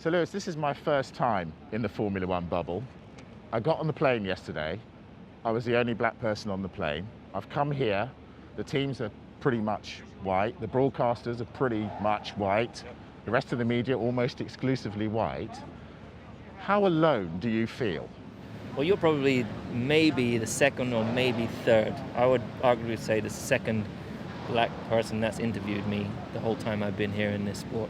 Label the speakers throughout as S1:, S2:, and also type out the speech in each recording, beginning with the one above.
S1: So Lewis, this is my first time in the Formula One bubble. I got on the plane yesterday. I was the only black person on the plane. I've come here. The teams are pretty much white. The broadcasters are pretty much white. The rest of the media almost exclusively white. How alone do you feel?
S2: Well, you're probably maybe the second or maybe third. I would arguably say the second black person that's interviewed me the whole time I've been here in this sport.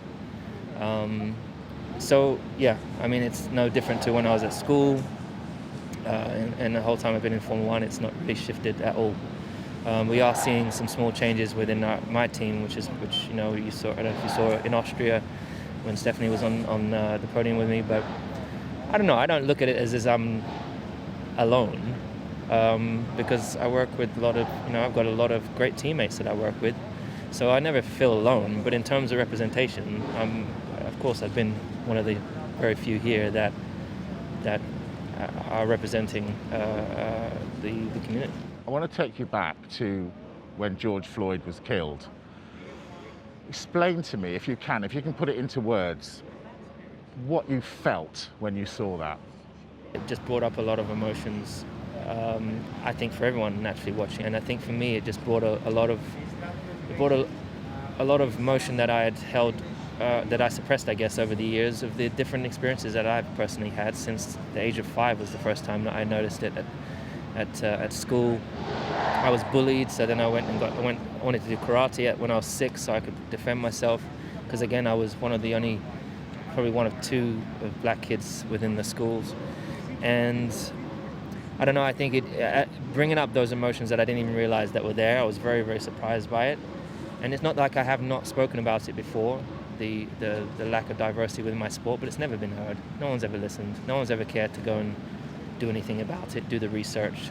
S2: So yeah, I mean, it's no different to when I was at school, and the whole time I've been in Formula One, it's not really shifted at all. We are seeing some small changes within my team, which you know you saw. I don't know if you saw it in Austria when Stephanie was on the podium with me, but I don't know. I don't look at it as I'm alone, because I work with I've got a lot of great teammates that I work with, so I never feel alone. But in terms of representation, of course I've been one of the very few here that are representing the community.
S1: I want to take you back to when George Floyd was killed. Explain to me, if you can put it into words, what you felt when you saw that.
S2: It just brought up a lot of emotions, I think, for everyone naturally watching, and I think for me it just brought a lot of emotion that I had held, that I suppressed, I guess, over the years of the different experiences that I've personally had. Since the age of 5 was the first time that I noticed it at school. I was bullied, so then I wanted to do karate when I was 6 so I could defend myself, because again I was probably one of 2 of black kids within the schools. And I don't know, I think bringing up those emotions that I didn't even realize that were there, I was very, very surprised by it. And it's not like I have not spoken about it before, the lack of diversity within my sport, but it's never been heard. No one's ever listened. No one's ever cared to go and do anything about it, do the research,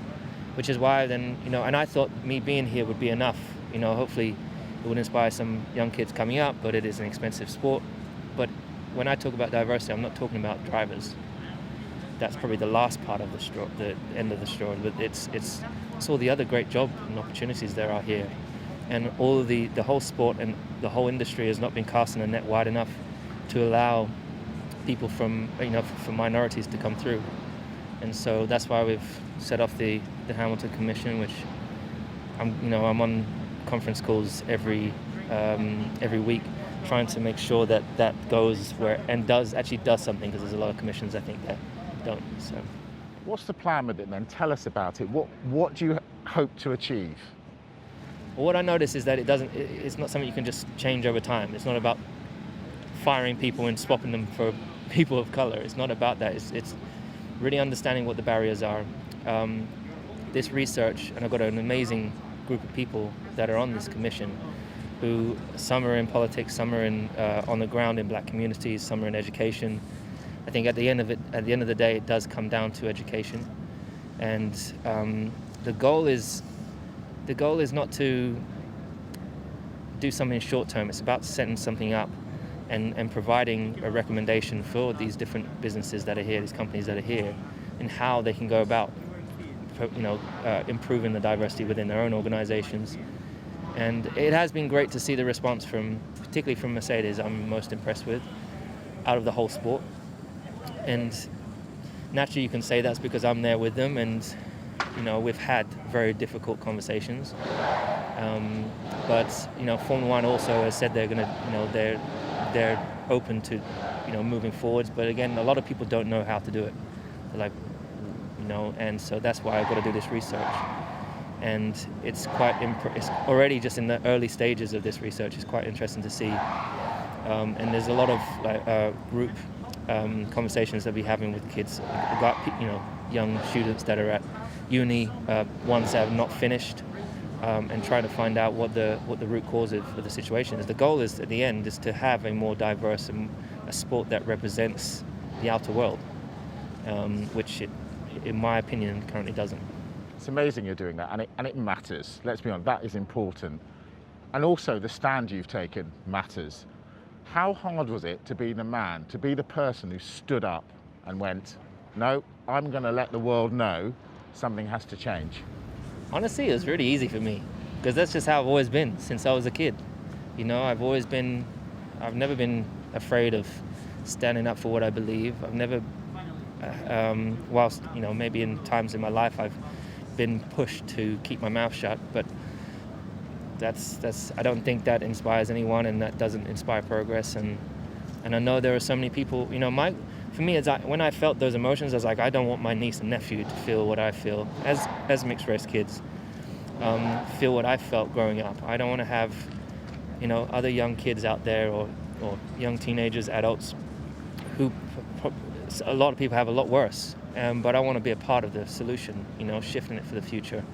S2: which is why then, and I thought me being here would be enough. Hopefully it would inspire some young kids coming up, but it is an expensive sport. But when I talk about diversity, I'm not talking about drivers. That's probably the last part of the straw, the end of the straw. But it's all the other great job and opportunities there are here, and all of the whole sport and the whole industry has not been casting a net wide enough to allow people from minorities to come through. And so that's why we've set off the Hamilton Commission, which I'm on conference calls every week, trying to make sure that goes where and does something, because there's a lot of commissions I think that don't. So
S1: what's the plan with it then? Tell us about it. What do you hope to achieve?
S2: Well, what I notice is that it's not something you can just change over time. It's not about firing people and swapping them for people of color. It's not about that. It's really understanding what the barriers are. This research, and I've got an amazing group of people that are on this commission, who some are in politics, some are on the ground in black communities, some are in education. I think at the end of the day, it does come down to education, and the goal is not to do something short term. It's about setting something up and providing a recommendation for these different businesses that are here, these companies that are here, and how they can go about improving the diversity within their own organizations. And it has been great to see the response particularly from Mercedes. I'm most impressed with, out of the whole sport. And naturally you can say that's because I'm there with them, and we've had very difficult conversations. But Formula One also has said they're open to moving forwards. But again, a lot of people don't know how to do it. They're like, and so that's why I've got to do this research. And it's it's already just in the early stages of this research. It's quite interesting to see. And there's a lot of group conversations that we're having with kids, about young students that are at uni, ones that have not finished, and trying to find out what the root cause of the situation is. The goal is, at the end, is to have a more diverse and a sport that represents the outer world, which it, in my opinion, currently doesn't.
S1: It's amazing you're doing that, and it matters. Let's be honest, that is important. And also the stand you've taken matters. How hard was it to be the man, to be the person who stood up and went, no, I'm going to let the world know something has to change?
S2: Honestly, it was really easy for me, because that's just how I've always been since I was a kid. I've never been afraid of standing up for what I believe. I've never, whilst, maybe in times in my life I've been pushed to keep my mouth shut, but I don't think that inspires anyone, and that doesn't inspire progress. And I know there are so many people, for me, when I felt those emotions, I was like, I don't want my niece and nephew to feel what I feel as mixed race kids, feel what I felt growing up. I don't want to have, other young kids out there or young teenagers, adults, who a lot of people have a lot worse. But I want to be a part of the solution, shifting it for the future.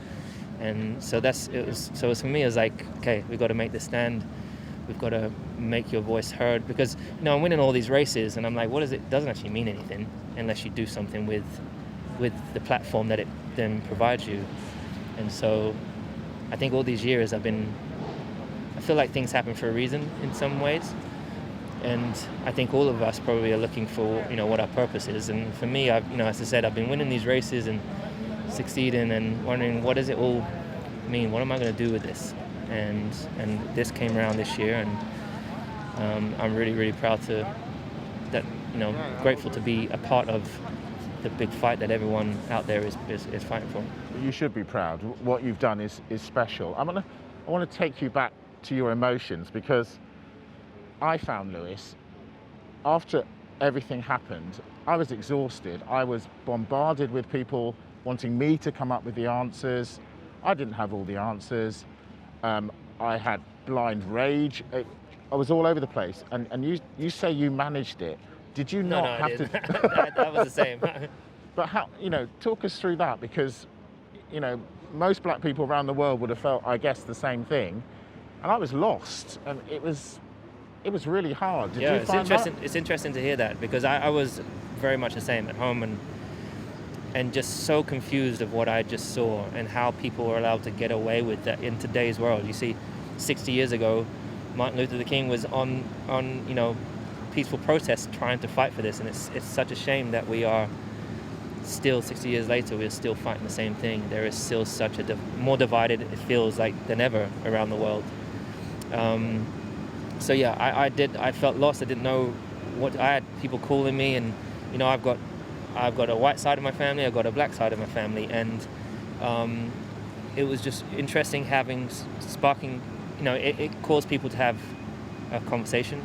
S2: And so for me, it's like, okay, we've got to make the stand. We've got to make your voice heard, because I'm winning all these races, and I'm like, what is it? Doesn't actually mean anything unless you do something with the platform that it then provides you. And so I think all these years I feel like things happen for a reason in some ways, and I think all of us probably are looking for what our purpose is. And for me, as I said, I've been winning these races and succeeding and wondering, what does it all mean? What am I going to do with this? And this came around this year, and I'm really, really proud grateful to be a part of the big fight that everyone out there is fighting for.
S1: You should be proud. What you've done is special. I want to take you back to your emotions, because I found, Lewis, after everything happened, I was exhausted. I was bombarded with people wanting me to come up with the answers. I didn't have all the answers. I had blind rage. I was all over the place. And you say you managed it. Did you not have to?
S2: That was the same.
S1: But how? Talk us through that, because most black people around the world would have felt, I guess, the same thing. And I was lost, and it was really hard. Did you find
S2: interesting.
S1: that?
S2: It's interesting to hear that, because I was very much the same at home, and just so confused of what I just saw and how people were allowed to get away with that in today's world. You see, 60 years ago, Martin Luther King was on peaceful protests trying to fight for this, and it's such a shame that we are still, 60 years later, we're still fighting the same thing. There is still such a more divided, it feels like, than ever around the world. So yeah, I felt lost. I didn't know I had people calling me, and I've got a white side of my family, I've got a black side of my family, and it was just interesting sparking, it caused people to have a conversation.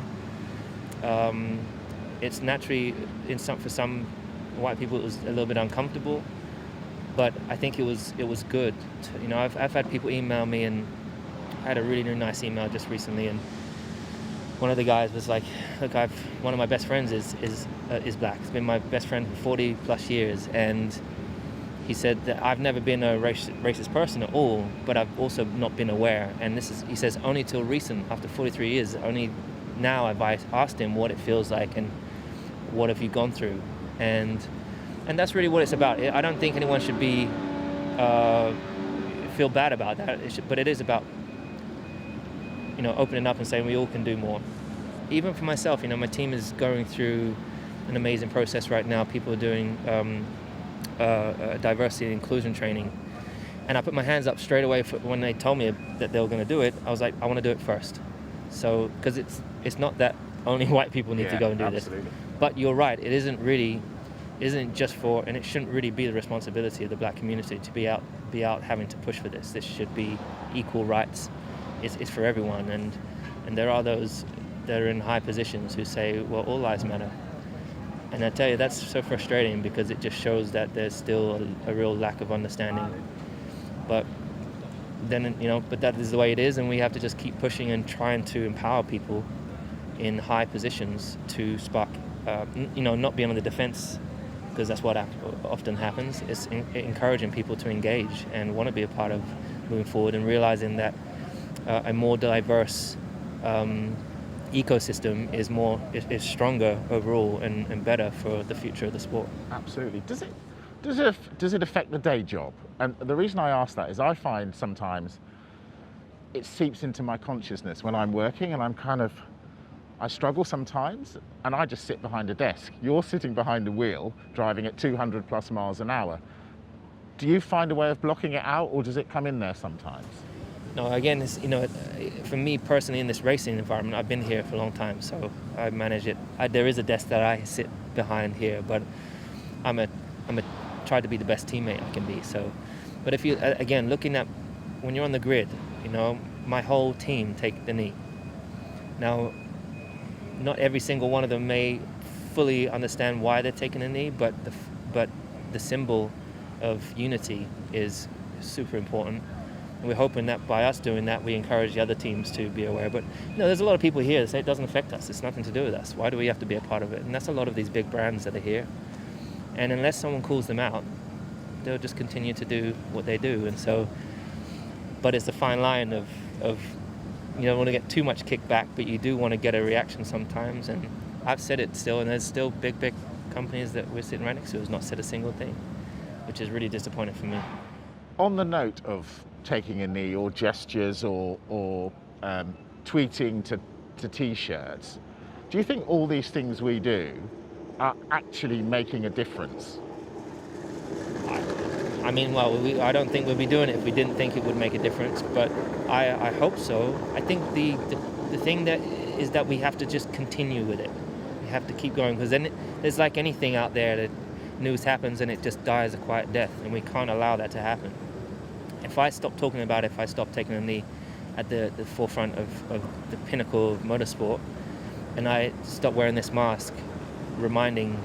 S2: It's naturally, for some white people, it was a little bit uncomfortable, but I think it was good. I've had people email me, and I had a really, really nice email just recently, and one of the guys was like, look, one of my best friends is black. He's been my best friend for 40 plus years, and he said that I've never been a racist person at all, but I've also not been aware. And he says, only till recent, after 43 years, only now have I asked him what it feels like and what have you gone through. And that's really what it's about. I don't think anyone should feel bad about that, but it is about opening up and saying we all can do more. Even for myself, my team is going through an amazing process right now. People are doing diversity and inclusion training, and I put my hands up straight away when they told me that they were going to do it. I was like, I want to do it first. So, because it's not that only white people need to go and do
S1: absolutely.
S2: this. But you're right, it isn't just for, and it shouldn't really be the responsibility of the black community to be out having to push for this. This should be equal rights. It's for everyone, and there are those that are in high positions who say, well, all lives matter. And I tell you, that's so frustrating, because it just shows that there's still a real lack of understanding. But then, but that is the way it is, and we have to just keep pushing and trying to empower people in high positions to spark, not be on the defense, because that's what often happens. It's encouraging people to engage and want to be a part of moving forward, and realizing that a more diverse ecosystem is stronger overall and better for the future of the sport.
S1: Absolutely. Does it affect the day job? And the reason I ask that is I find sometimes it seeps into my consciousness when I'm working, and I struggle sometimes, and I just sit behind a desk. You're sitting behind a wheel, driving at 200 plus miles an hour. Do you find a way of blocking it out, or does it come in there sometimes?
S2: No, again, it's, for me personally in this racing environment, I've been here for a long time, so I manage it. There is a desk that I sit behind here, but I'm a try to be the best teammate I can be. So, but if you again looking at when you're on the grid, my whole team take the knee. Now, not every single one of them may fully understand why they're taking a knee, but the symbol of unity is super important. And we're hoping that by us doing that, we encourage the other teams to be aware. But there's a lot of people here that say it doesn't affect us. It's nothing to do with us. Why do we have to be a part of it? And that's a lot of these big brands that are here. And unless someone calls them out, they'll just continue to do what they do. And so, but it's a fine line of you don't want to get too much kickback, but you do want to get a reaction sometimes. And I've said it still, and there's still big companies that we're sitting right next to who's not said a single thing, which is really disappointing for me.
S1: On the note of taking a knee or gestures or tweeting to T-shirts, do you think all these things we do are actually making a difference?
S2: I mean, well, I don't think we'd be doing it if we didn't think it would make a difference, but I hope so. I think the thing that is that we have to just continue with it. We have to keep going, because then there's like anything out there that news happens and it just dies a quiet death, and we can't allow that to happen. If I stop talking about it, if I stop taking a knee at the forefront of the pinnacle of motorsport, and I stop wearing this mask, reminding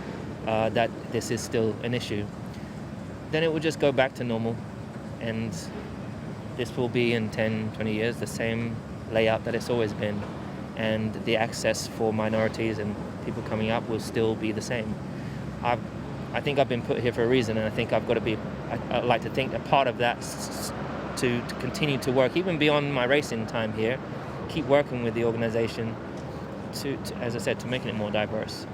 S2: that this is still an issue, then it will just go back to normal, and this will be in 10, 20 years the same layout that it's always been, and the access for minorities and people coming up will still be the same. I think I've been put here for a reason, and I think I've got to be, I like to think a part of that to continue to work, even beyond my racing time here, keep working with the organization to as I said, to making it more diverse.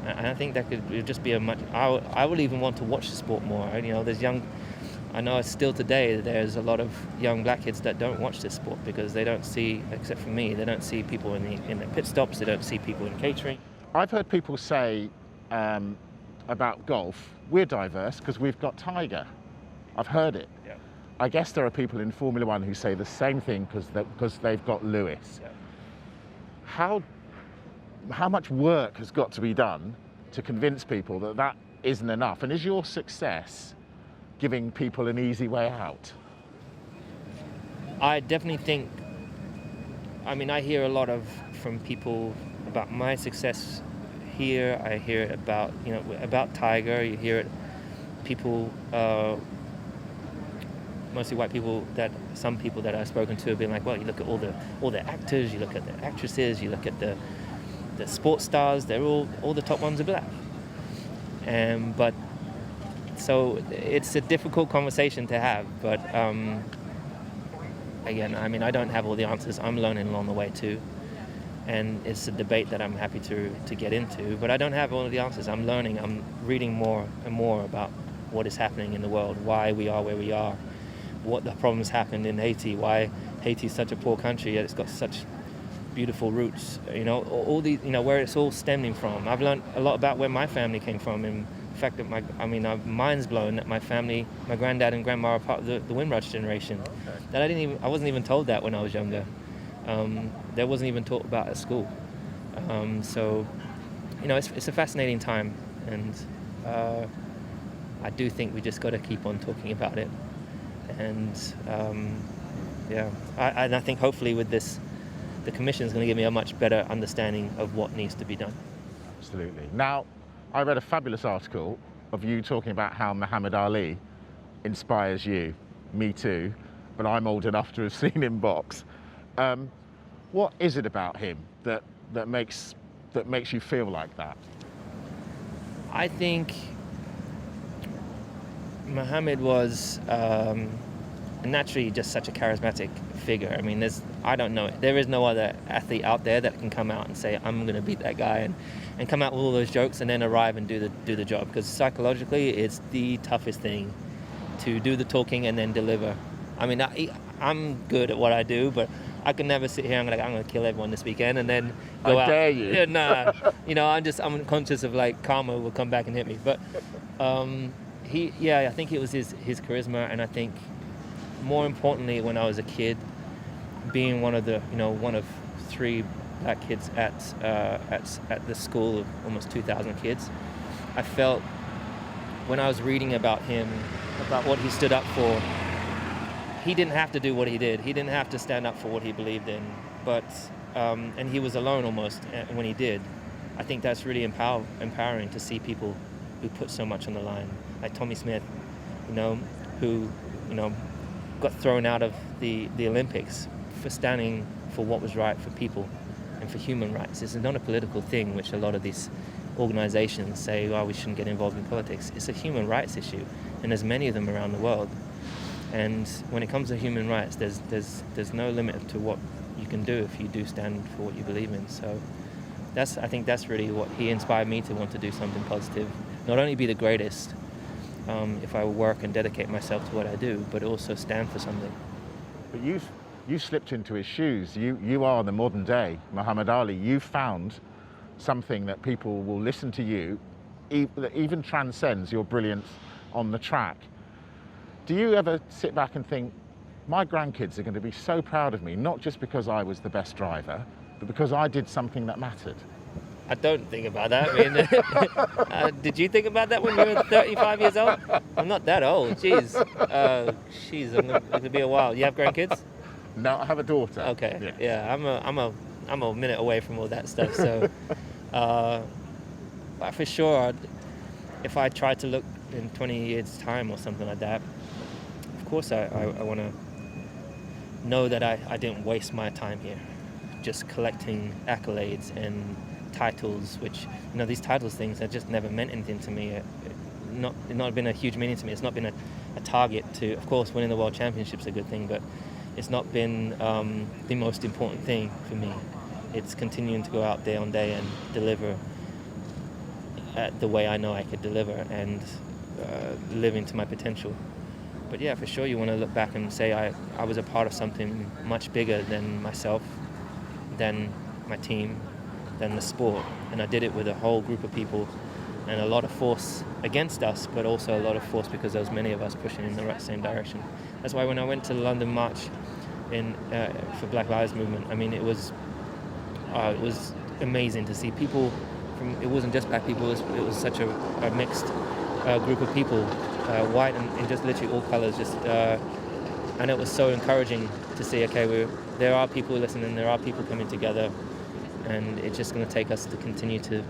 S2: And I think that could just be I would even want to watch the sport more. I know still today there's a lot of young black kids that don't watch this sport because they don't see, except for me, they don't see people in the pit stops, they don't see people in catering.
S1: I've heard people say about golf, we're diverse because we've got Tiger. I've heard it.
S2: Yeah.
S1: I guess there are people in Formula One who say the same thing because they've got Lewis.
S2: Yeah.
S1: How much work has got to be done to convince people that isn't enough? And is your success giving people an easy way out?
S2: I definitely think, I hear a lot from people about my success here. I hear it about Tiger. You hear it, people, mostly white people, some people that I've spoken to have been like, well, you look at all the actors, you look at the actresses, you look at the sports stars, they're all the top ones are black. But so it's a difficult conversation to have, but again, I don't have all the answers. I'm learning along the way too, and it's a debate that I'm happy to get into, but I don't have all of the answers. I'm learning, I'm reading more and more about what is happening in the world, why we are where we are, what the problems happened in Haiti, why Haiti is such a poor country yet it's got such beautiful roots, all these, where it's all stemming from. I've learned a lot about where my family came from. In fact, that I'm mind's blown that my family, my granddad and grandma are part of the Windrush generation. Okay. That I wasn't even told that when I was younger. That wasn't even taught about at school. So, it's a fascinating time, and I do think we just got to keep on talking about it. And I think hopefully with this, the commission is going to give me a much better understanding of what needs to be done.
S1: Absolutely. Now, I read a fabulous article of you talking about how Muhammad Ali inspires you. Me too, but I'm old enough to have seen him box. What is it about him that makes you feel like that?
S2: I think Muhammad was naturally just such a charismatic figure. I don't know, there is no other athlete out there that can come out and say, I'm going to beat that guy, and come out with all those jokes and then arrive and do the job. Because psychologically, it's the toughest thing to do the talking and then deliver. I'm good at what I do, but I can never sit here and I'm going to kill everyone this weekend and then go out.
S1: I dare you.
S2: Yeah, nah. I'm conscious of karma will come back and hit me. But I think it was his charisma, and I think more importantly, when I was a kid, being one of 3 black kids at the school of almost 2,000 kids, I felt when I was reading about him, about what he stood up for, he didn't have to do what he did. He didn't have to stand up for what he believed in, but and he was alone almost when he did. I think that's really empowering to see people who put so much on the line, like Tommy Smith, who got thrown out of the Olympics for standing for what was right for people and for human rights. It's not a political thing, which a lot of these organizations say, well, we shouldn't get involved in politics. It's a human rights issue, and there's many of them around the world. And when it comes to human rights, there's no limit to what you can do if you do stand for what you believe in. So I think that's really what he inspired me to want to do something positive. Not only be the greatest if I work and dedicate myself to what I do, but also stand for something.
S1: But you slipped into his shoes. You are the modern day Muhammad Ali. You found something that people will listen to you, that even transcends your brilliance on the track. Do you ever sit back and think, my grandkids are going to be so proud of me, not just because I was the best driver, but because I did something that mattered?
S2: I don't think about that. I mean, did you think about that when you were 35 years old? I'm not that old. Jeez, I'm gonna be a while. You have grandkids?
S1: No, I have a daughter.
S2: Okay. Yeah, I'm a minute away from all that stuff. So, but for sure, if I tried to look in 20 years' time or something like that, of course I want to know that I didn't waste my time here, just collecting accolades and titles, which these titles things have just never meant anything to me. Not been a huge meaning to me. It's not been a target to, of course, winning the world championship's a good thing, but it's not been the most important thing for me. It's continuing to go out day on day and deliver at the way I know I could deliver and living to my potential. But yeah, for sure, you want to look back and say I was a part of something much bigger than myself, than my team, than the sport. And I did it with a whole group of people and a lot of force against us, but also a lot of force because there was many of us pushing in the same direction. That's why when I went to the London March for Black Lives Movement, I mean, it was amazing to see people it wasn't just black people, it was such a mixed group of people, white and just literally all colors, and it was so encouraging to see, okay, there are people listening, there are people coming together, and it's just going to take us to continue to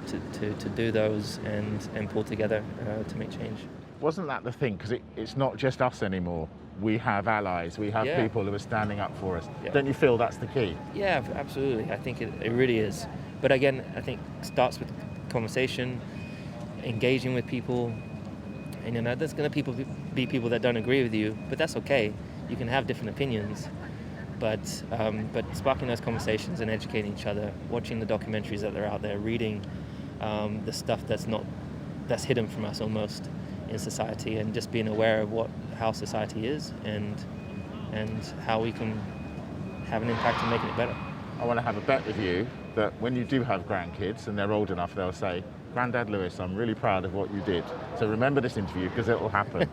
S2: do those and pull together to make change.
S1: Wasn't that the thing? Because it's not just us anymore. We have allies, we have people who are standing up for us. Yeah. Don't you feel that's the key?
S2: Yeah, absolutely. I think it really is. But again, I think it starts with conversation, engaging with people. And there's going to be people that don't agree with you, but that's okay. You can have different opinions. But sparking those conversations and educating each other, watching the documentaries that are out there, reading the stuff that's hidden from us almost in society, and just being aware of how society is and how we can have an impact in making it better.
S1: I want to have a bet with you that when you do have grandkids and they're old enough, they'll say, Grandad Lewis, I'm really proud of what you did. So remember this interview because it will happen.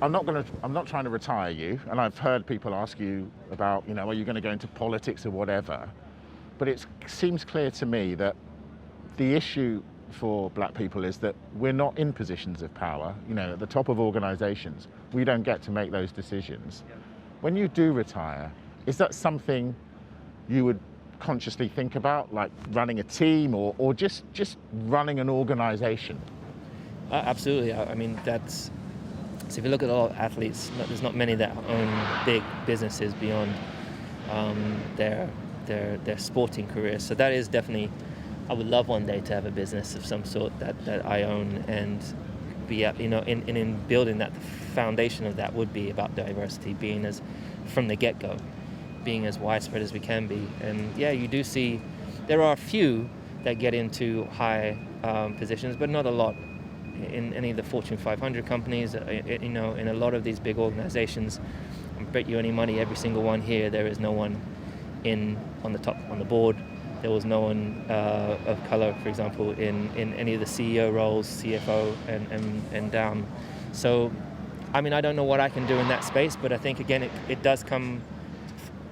S1: I'm not trying to retire you, and I've heard people ask you about, are you going to go into politics or whatever? But it seems clear to me that the issue for black people is that we're not in positions of power. At the top of organizations, we don't get to make those decisions. Yeah. When you do retire, is that something you would consciously think about, like running a team or just running an organization?
S2: Absolutely. I mean, so if you look at all athletes, there's not many that own big businesses beyond their sporting careers. So that is definitely, I would love one day to have a business of some sort that I own and be, in building that, the foundation of that would be about diversity, being from the get-go, being as widespread as we can be. And yeah, you do see, there are a few that get into high positions, but not a lot. In any of the Fortune 500 companies, in a lot of these big organizations, I bet you any money, every single one here, there is no one on the top, on the board. There was no one of color, for example, in any of the CEO roles, CFO and down. So I mean, I don't know what I can do in that space, but I think, again, it does come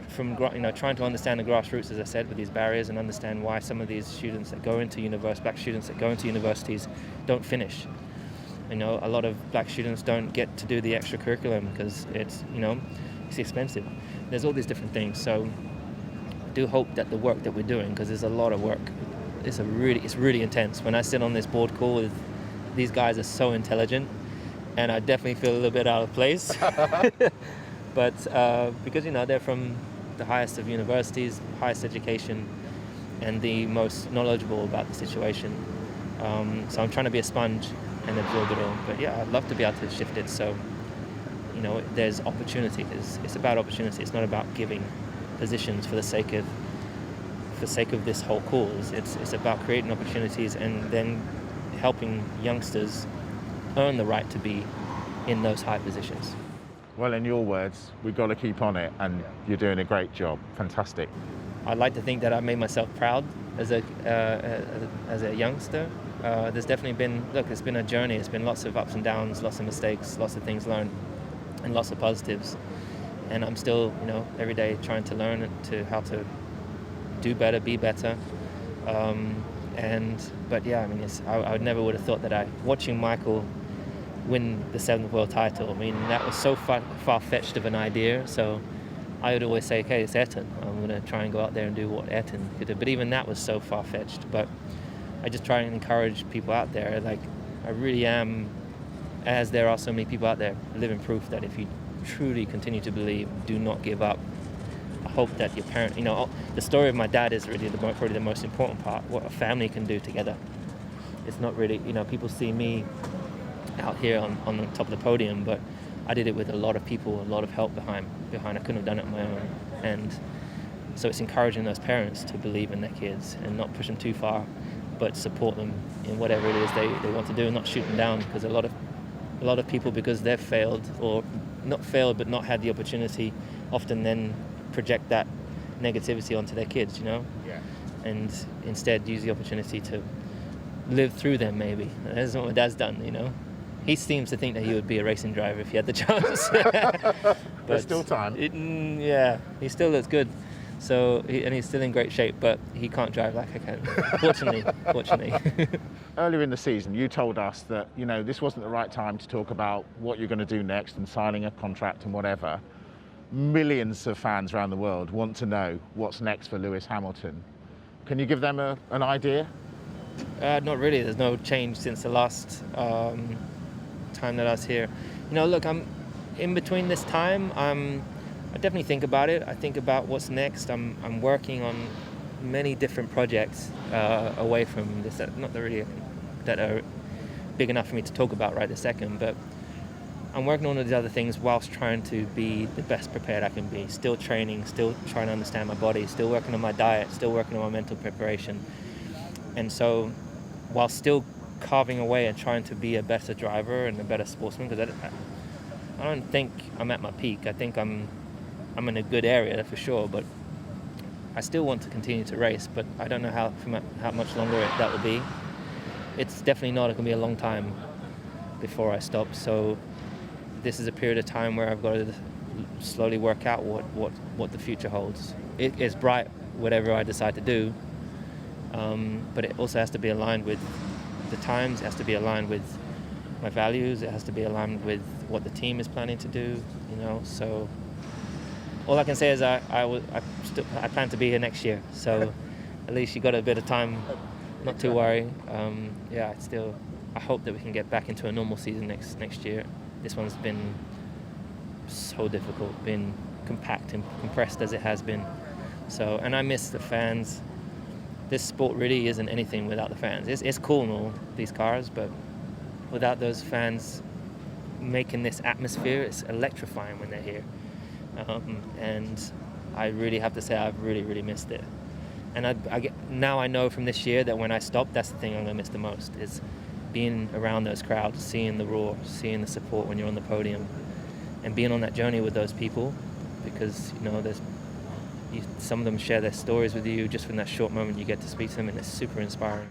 S2: from trying to understand the grassroots, as I said, with these barriers, and understand why some of these students that go into black students that go into universities don't finish. A lot of black students don't get to do the extra curriculum because it's expensive. There's all these different things. So I do hope that the work that we're doing, because there's a lot of work, it's really intense. When I sit on this board call with these guys, are so intelligent, and I definitely feel a little bit out of place. But because they're from the highest of universities, highest education, and the most knowledgeable about the situation. So I'm trying to be a sponge and absorb it all. But yeah, I'd love to be able to shift it so there's opportunity. It's about opportunity. It's not about giving positions for the sake of this whole cause. It's about creating opportunities and then helping youngsters earn the right to be in those high positions.
S1: Well, in your words, we've got to keep on it, and you're doing a great job. Fantastic.
S2: I'd like to think that I made myself proud as a youngster. There's definitely been, it's been a journey. It's been lots of ups and downs, lots of mistakes, lots of things learned, and lots of positives. And I'm still, every day trying to learn how to do better, be better. But yeah, I mean, I never would have thought that watching Michael win the 7th world title, I mean, that was so far-fetched of an idea. So I would always say, okay, it's Ayrton. I'm going to try and go out there and do what Ayrton could do. But even that was so far-fetched. But I just try and encourage people out there. Like, I really am, as there are so many people out there, living proof that if you truly continue to believe, do not give up. I hope that your parent, the story of my dad is really probably the most important part, what a family can do together. It's not really, people see me out here on the top of the podium, but I did it with a lot of people, a lot of help behind. I couldn't have done it on my own. And so it's encouraging those parents to believe in their kids and not push them too far, but support them in whatever it is they want to do, and not shoot them down, because a lot of people, because they've failed, or not failed but not had the opportunity, often then project that negativity onto their kids, Yeah. And instead use the opportunity to live through them, maybe. That's what my dad's done, He seems to think that he would be a racing driver if he had the chance. But
S1: there's still time.
S2: Yeah, he still looks good. So he's still in great shape, but he can't drive like I can. Fortunately.
S1: Earlier in the season, you told us that this wasn't the right time to talk about what you're going to do next and signing a contract and whatever. Millions of fans around the world want to know what's next for Lewis Hamilton. Can you give them an idea?
S2: Not really. There's no change since the last time that I was here. Look, I'm in between this time. I definitely think about it. I think about what's next. I'm working on many different projects away from this, that are big enough for me to talk about right this second. But I'm working on all these other things whilst trying to be the best prepared I can be. Still training, still trying to understand my body, still working on my diet, still working on my mental preparation. And so, while still carving away and trying to be a better driver and a better sportsman, because I don't think I'm at my peak. I think I'm in a good area for sure, but I still want to continue to race. But I don't know how much longer that will be. It's definitely not going to be a long time before I stop. So this is a period of time where I've got to slowly work out what the future holds. It is bright, whatever I decide to do. But it also has to be aligned with the times. It has to be aligned with my values. It has to be aligned with what the team is planning to do. So all I can say is I plan to be here next year. So at least you got a bit of time, not to worry. I hope that we can get back into a normal season next year. This one's been so difficult, been compact and compressed as it has been. So, and I miss the fans. This sport really isn't anything without the fans. It's cool and all, these cars, but without those fans making this atmosphere, it's electrifying when they're here. And I really have to say I've really, really missed it. And now I know from this year that when I stop, that's the thing I'm going to miss the most, is being around those crowds, seeing the roar, seeing the support when you're on the podium, and being on that journey with those people, because some of them share their stories with you just from that short moment you get to speak to them, and it's super inspiring.